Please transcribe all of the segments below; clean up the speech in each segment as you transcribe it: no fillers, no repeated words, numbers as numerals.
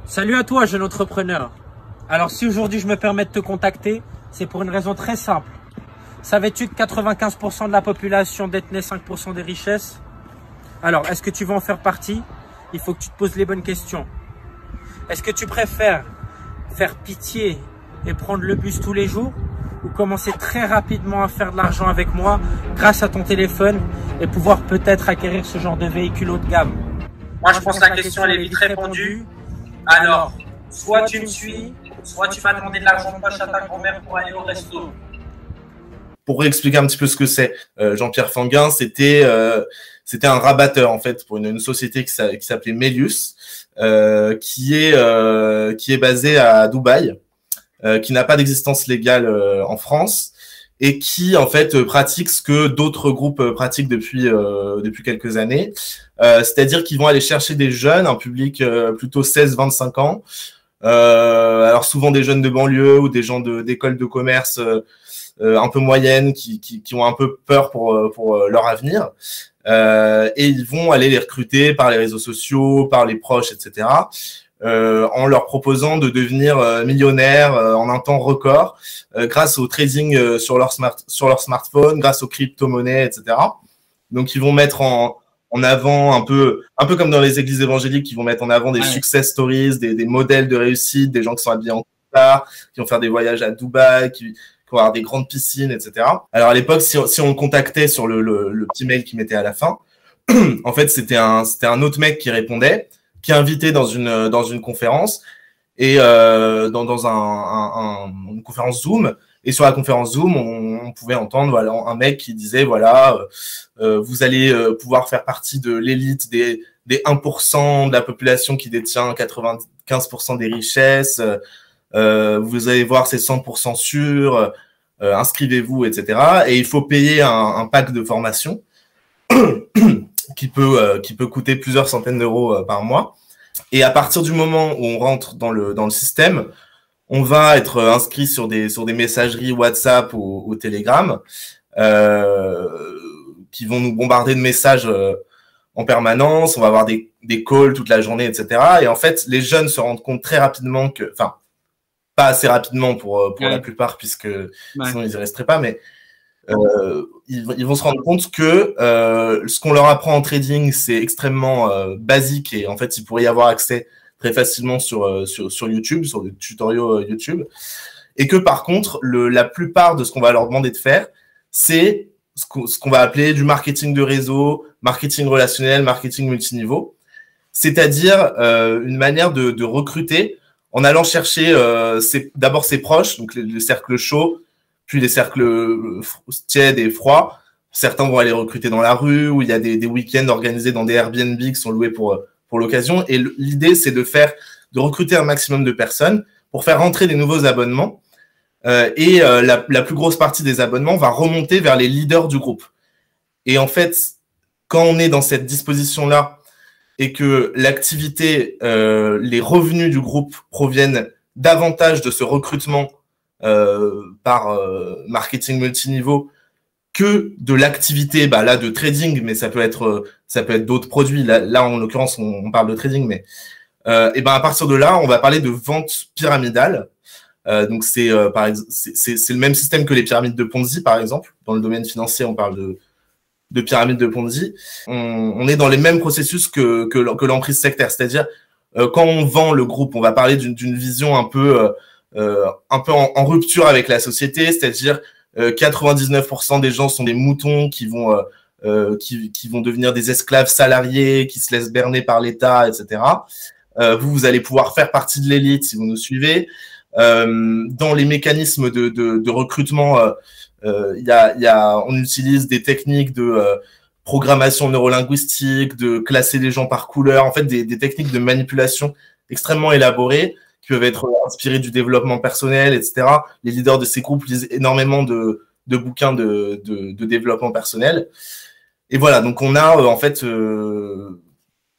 Salut à toi, jeune entrepreneur. Alors si aujourd'hui je me permets de te contacter, c'est pour une raison très simple. Savais-tu que 95% de la population détenait 5% des richesses? Alors, est-ce que tu veux en faire partie? Il faut que tu te poses les bonnes questions. Est-ce que tu préfères faire pitié et prendre le bus tous les jours, ou commencer très rapidement à faire de l'argent avec moi grâce à ton téléphone et pouvoir peut-être acquérir ce genre de véhicule haut de gamme? Moi, je pense que la question elle est vite répondue. Alors, soit tu me suis, soit tu vas demander de l'argent de poche à ta grand-mère pour aller au resto. Pour expliquer un petit peu ce que c'est, Jean-Pierre Fanguin, c'était un rabatteur en fait pour une société qui s'appelait Melius, qui est basée à Dubaï, qui n'a pas d'existence légale en France et qui en fait pratique ce que d'autres groupes pratiquent depuis quelques années, c'est-à-dire qu'ils vont aller chercher des jeunes, un public plutôt 16-25 ans, alors souvent des jeunes de banlieue ou des gens d'écoles de commerce un peu moyennes qui ont un peu peur pour leur avenir, et ils vont aller les recruter par les réseaux sociaux, par les proches, etc., en leur proposant de devenir millionnaires en un temps record grâce au trading sur leur smartphone, grâce aux crypto-monnaies, etc. Donc ils vont mettre en avant un peu comme dans les églises évangéliques, qui vont mettre en avant des success stories, des modèles de réussite, des gens qui sont habillés en costard, qui vont faire des voyages à Dubaï, qui vont avoir des grandes piscines, etc. Alors à l'époque, si on le contactait sur le petit mail qu'il mettait à la fin, en fait c'était un autre mec qui répondait, qui est invité dans une conférence, et dans une conférence Zoom. Et sur la conférence Zoom, on pouvait entendre voilà un mec qui disait voilà, vous allez pouvoir faire partie de l'élite des 1% de la population qui détient 95% des richesses. Vous allez voir, c'est 100% sûr. Inscrivez-vous, etc. Et il faut payer un pack de formation qui peut coûter plusieurs centaines d'euros par mois. Et à partir du moment où on rentre dans le système, on va être inscrit sur des messageries WhatsApp ou Telegram, qui vont nous bombarder de messages en permanence. On va avoir des calls toute la journée, etc. Et en fait, les jeunes se rendent compte très rapidement que, enfin, pas assez rapidement pour la plupart, puisque sinon ils y resteraient pas, mais ils vont se rendre compte que ce qu'on leur apprend en trading, c'est extrêmement basique, et en fait, ils pourraient y avoir accès très facilement sur YouTube, sur des tutoriaux YouTube, et que par contre, la plupart de ce qu'on va leur demander de faire, c'est ce qu'on va appeler du marketing de réseau, marketing relationnel, marketing multiniveau, c'est-à-dire une manière de recruter en allant chercher d'abord ses proches, donc les cercles chauds, puis les cercles tièdes et froids. Certains vont aller recruter dans la rue, où il y a des week-ends organisés dans des Airbnb qui sont loués pour l'occasion. Et l'idée, c'est de recruter un maximum de personnes pour faire rentrer des nouveaux abonnements. Et la plus grosse partie des abonnements va remonter vers les leaders du groupe. Et en fait, quand on est dans cette disposition-là et que l'activité, les revenus du groupe proviennent davantage de ce recrutement par marketing multiniveau que de l'activité là de trading, mais ça peut être d'autres produits. Là en l'occurrence on parle de trading, mais et à partir de là on va parler de vente pyramidale. Donc c'est le même système que les pyramides de Ponzi, par exemple. Dans le domaine financier, on parle de pyramide de Ponzi. On est dans les mêmes processus que l'emprise sectaire, c'est-à-dire quand on vend le groupe, on va parler d'une vision un peu en rupture avec la société, c'est-à-dire 99% des gens sont des moutons qui vont devenir des esclaves salariés, qui se laissent berner par l'État, etc. Vous allez pouvoir faire partie de l'élite si vous nous suivez. Dans les mécanismes de recrutement, on utilise des techniques de programmation neurolinguistique, de classer les gens par couleur, en fait des techniques de manipulation extrêmement élaborées qui peuvent être inspirées du développement personnel, etc. Les leaders de ces groupes lisent énormément de bouquins de développement personnel. Et voilà, donc on a en fait, on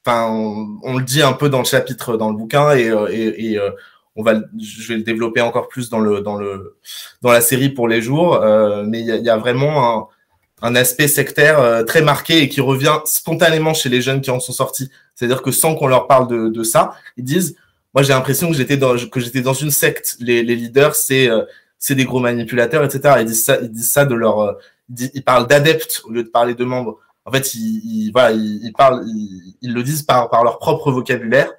le dit un peu dans le chapitre, dans le bouquin, et je vais le développer encore plus dans la série pour les jours, mais il y a vraiment un aspect sectaire très marqué et qui revient spontanément chez les jeunes qui en sont sortis. C'est-à-dire que sans qu'on leur parle de ça, ils disent moi, j'ai l'impression que j'étais dans une secte. Les leaders, c'est des gros manipulateurs, etc. Ils disent ça de leur, ils parlent d'adeptes au lieu de parler de membres. En fait, ils le disent par leur propre vocabulaire.